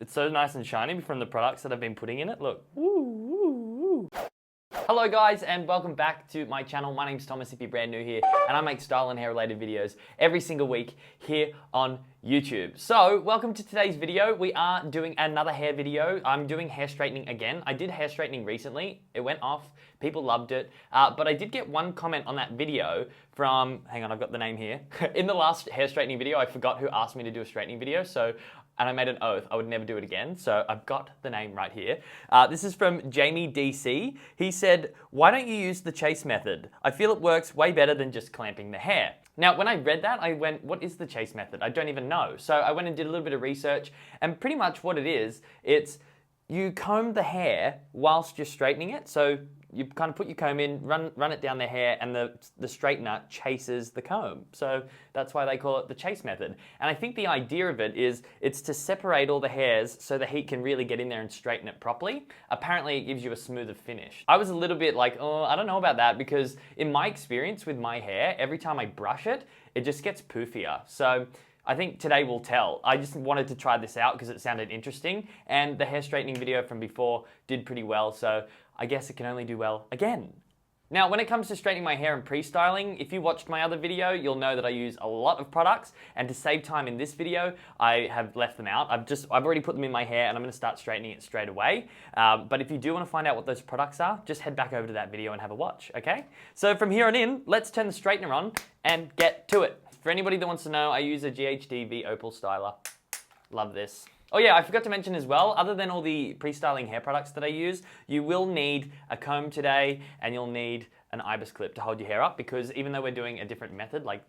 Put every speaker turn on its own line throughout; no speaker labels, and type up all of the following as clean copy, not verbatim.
It's so nice and shiny from the products that I've been putting in it. Look. Woo, woo, woo. Hello guys, and welcome back to my channel. My name's Thomas if you're brand new here, and I make style and hair related videos every single week here on YouTube. So welcome to today's video. We are doing another hair video. I'm doing hair straightening again. I did hair straightening recently. It went off. People loved it. But I did get one comment on that video from, hang on, I've got the name here. In the last hair straightening video, I forgot who asked me to do a straightening video. And I made an oath I would never do it again, so I've got the name right here. This is from Jamie DC. He said, why don't you use the chase method? I feel it works way better than just clamping the hair. Now, when I read that, I went, what is the chase method? I don't even know. So I went and did a little bit of research, and pretty much what it is, it's you comb the hair whilst you're straightening it. So you kind of put your comb in, run it down the hair, and the straightener chases the comb. So that's why they call it the chase method. And I think the idea of it is it's to separate all the hairs so the heat can really get in there and straighten it properly. Apparently it gives you a smoother finish. I was a little bit like, oh, I don't know about that, because in my experience with my hair, every time I brush it, it just gets poofier. So I think today will tell. I just wanted to try this out because it sounded interesting, and the hair straightening video from before did pretty well, so I guess it can only do well again. Now, when it comes to straightening my hair and pre-styling, if you watched my other video, you'll know that I use a lot of products, and to save time in this video, I have left them out. I've already put them in my hair, and I'm gonna start straightening it straight away. But if you do wanna find out what those products are, just head back over to that video and have a watch, okay? So from here on in, let's turn the straightener on and get to it. For anybody that wants to know, I use a GHD V Opal styler. Love this. Oh yeah, I forgot to mention as well, other than all the pre-styling hair products that I use, you will need a comb today, and you'll need an ibis clip to hold your hair up, because even though we're doing a different method, like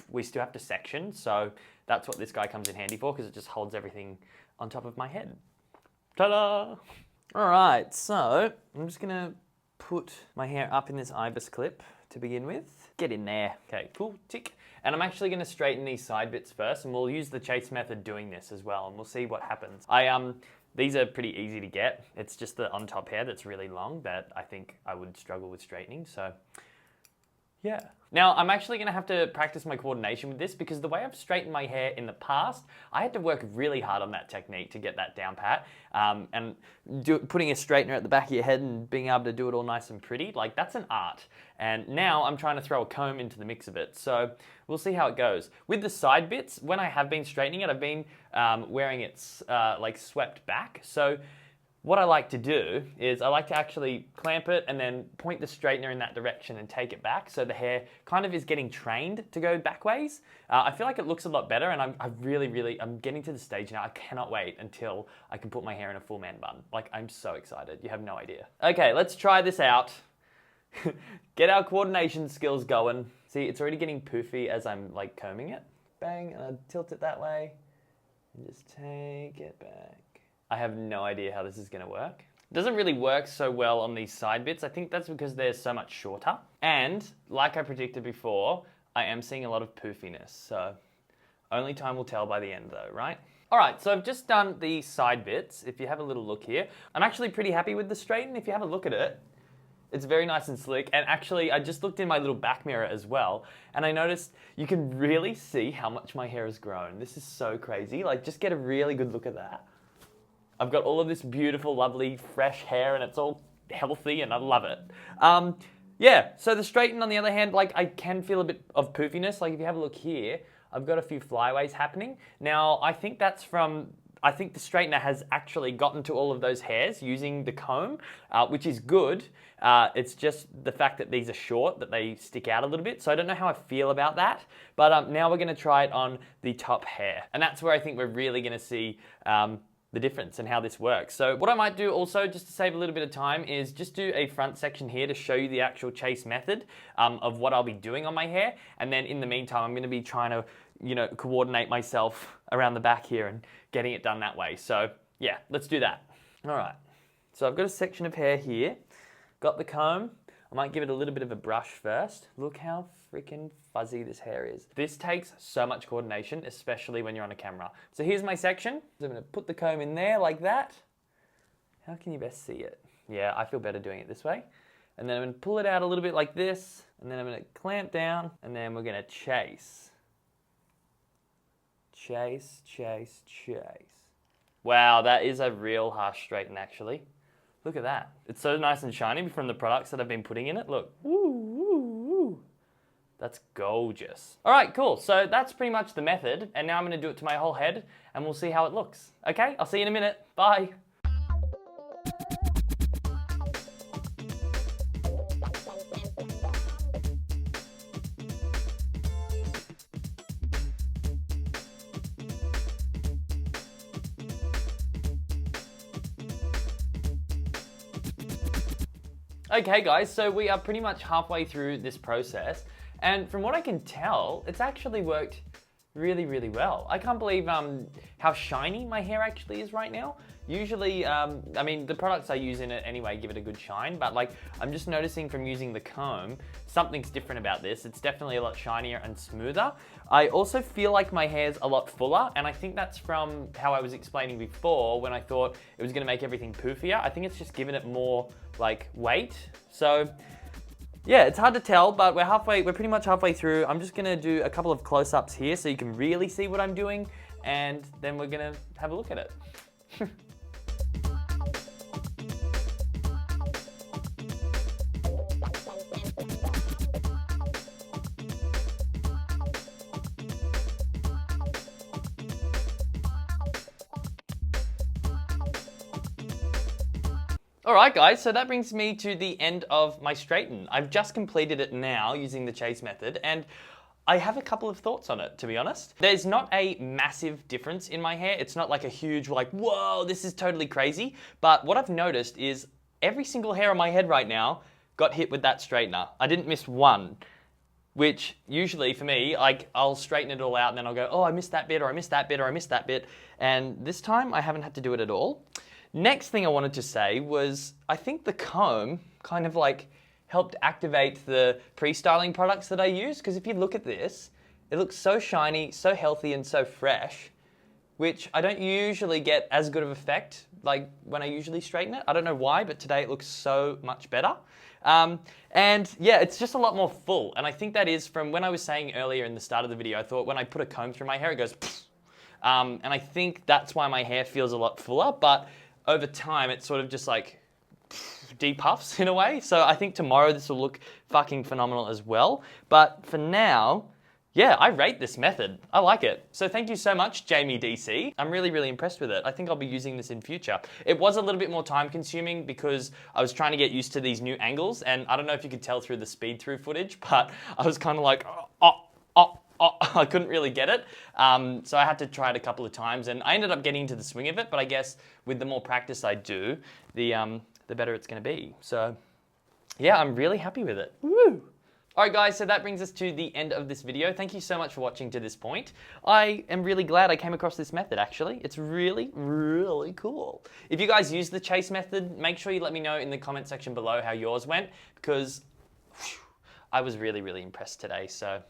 we still have to section, so that's what this guy comes in handy for, because it just holds everything on top of my head. Ta-da! All right, so I'm just gonna put my hair up in this ibis clip to begin with. Get in there. Okay, cool, tick. And I'm actually gonna straighten these side bits first, and we'll use the chase method doing this as well, and we'll see what happens. These are pretty easy to get. It's just the on top hair that's really long that I think I would struggle with straightening, so yeah. Now, I'm actually gonna have to practice my coordination with this, because the way I've straightened my hair in the past, I had to work really hard on that technique to get that down pat. And putting a straightener at the back of your head and being able to do it all nice and pretty, like that's an art. And now I'm trying to throw a comb into the mix of it. So we'll see how it goes. With the side bits, when I have been straightening it, I've been wearing it like swept back. So what I like to do is I like to actually clamp it and then point the straightener in that direction and take it back, so the hair kind of is getting trained to go back ways. I feel like it looks a lot better, and I'm getting to the stage now. I cannot wait until I can put my hair in a full man bun. Like, I'm so excited. You have no idea. Okay, let's try this out. Get our coordination skills going. See, it's already getting poofy as I'm like combing it. Bang, and I tilt it that way and just take it back. I have no idea how this is gonna work. It doesn't really work so well on these side bits. I think that's because they're so much shorter. And like I predicted before, I am seeing a lot of poofiness. So only time will tell by the end though, right? All right, so I've just done the side bits. If you have a little look here, I'm actually pretty happy with the straighten. If you have a look at it, it's very nice and slick. And actually, I just looked in my little back mirror as well, and I noticed you can really see how much my hair has grown. This is so crazy. Like, just get a really good look at that. I've got all of this beautiful, lovely, fresh hair, and it's all healthy, and I love it. Yeah, so the straighten, on the other hand, like, I can feel a bit of poofiness. Like, if you have a look here, I've got a few flyaways happening. Now, I think that's from, I think the straightener has actually gotten to all of those hairs using the comb, which is good. It's just the fact that these are short, that they stick out a little bit. So I don't know how I feel about that. But now we're gonna try it on the top hair. And that's where I think we're really gonna see the difference and how this works. So what I might do also, just to save a little bit of time, is just do a front section here to show you the actual chase method of what I'll be doing on my hair. And then in the meantime, I'm gonna be trying to, you know, coordinate myself around the back here and getting it done that way. So yeah, let's do that. All right, so I've got a section of hair here, got the comb. I might give it a little bit of a brush first. Look how freaking fuzzy this hair is. This takes so much coordination, especially when you're on a camera. So here's my section. So I'm gonna put the comb in there like that. How can you best see it? Yeah, I feel better doing it this way. And then I'm gonna pull it out a little bit like this, and then I'm gonna clamp down, and then we're gonna chase. Chase, chase, chase. Wow, that is a real harsh straighten actually. Look at that. It's so nice and shiny from the products that I've been putting in it. Look. Woo, woo, woo. That's gorgeous. All right, cool. So that's pretty much the method. And now I'm gonna do it to my whole head and we'll see how it looks. Okay, I'll see you in a minute. Bye. Okay guys, so we are pretty much halfway through this process, and from what I can tell, it's actually worked really, really well. I can't believe how shiny my hair actually is right now. Usually, I mean, the products I use in it anyway give it a good shine, but like, I'm just noticing from using the comb, something's different about this. It's definitely a lot shinier and smoother. I also feel like my hair's a lot fuller, and I think that's from how I was explaining before when I thought it was gonna make everything poofier. I think it's just given it more like weight. So yeah, it's hard to tell, but we're pretty much halfway through. I'm just gonna do a couple of close-ups here so you can really see what I'm doing, and then we're gonna have a look at it. Alright guys, so that brings me to the end of my straighten. I've just completed it now using the chase method, and I have a couple of thoughts on it, to be honest. There's not a massive difference in my hair. It's not like a huge, like, whoa, this is totally crazy. But what I've noticed is every single hair on my head right now got hit with that straightener. I didn't miss one, which usually for me, like, I'll straighten it all out and then I'll go, oh, I missed that bit, or I missed that bit, or I missed that bit. And this time I haven't had to do it at all. Next thing I wanted to say was, I think the comb kind of like helped activate the pre-styling products that I use, because if you look at this, it looks so shiny, so healthy, and so fresh, which I don't usually get as good of effect like when I usually straighten it. I don't know why, but today it looks so much better. And yeah, it's just a lot more full, and I think that is from when I was saying earlier in the start of the video, I thought when I put a comb through my hair, it goes pfft. And I think that's why my hair feels a lot fuller, but over time, it sort of just like depuffs in a way. So I think tomorrow this will look fucking phenomenal as well. But for now, yeah, I rate this method. I like it. So thank you so much, Jamie DC. I'm really, really impressed with it. I think I'll be using this in future. It was a little bit more time consuming because I was trying to get used to these new angles, and I don't know if you could tell through the speed through footage, but I was kind of like, I couldn't really get it. So I had to try it a couple of times, and I ended up getting into the swing of it, but I guess with the more practice I do, the better it's gonna be. So yeah, I'm really happy with it. Woo! All right guys, so that brings us to the end of this video. Thank you so much for watching to this point. I am really glad I came across this method actually. It's really, really cool. If you guys use the chase method, make sure you let me know in the comment section below how yours went, because whew, I was really, really impressed today, so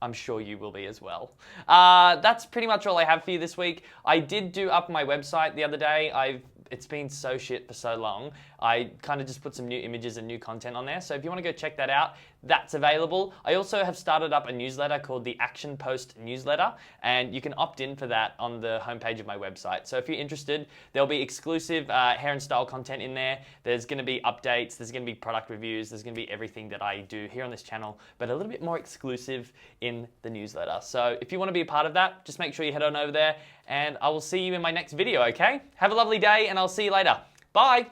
I'm sure you will be as well. That's pretty much all I have for you this week. I did do up my website the other day. It's been so shit for so long. I kind of just put some new images and new content on there. So if you want to go check that out, that's available. I also have started up a newsletter called the Action Post Newsletter, and you can opt in for that on the homepage of my website. So if you're interested, there'll be exclusive hair and style content in there. There's going to be updates, there's going to be product reviews, there's going to be everything that I do here on this channel, but a little bit more exclusive in the newsletter. So if you want to be a part of that, just make sure you head on over there, and I will see you in my next video, okay? Have a lovely day, and I'll see you later. Bye!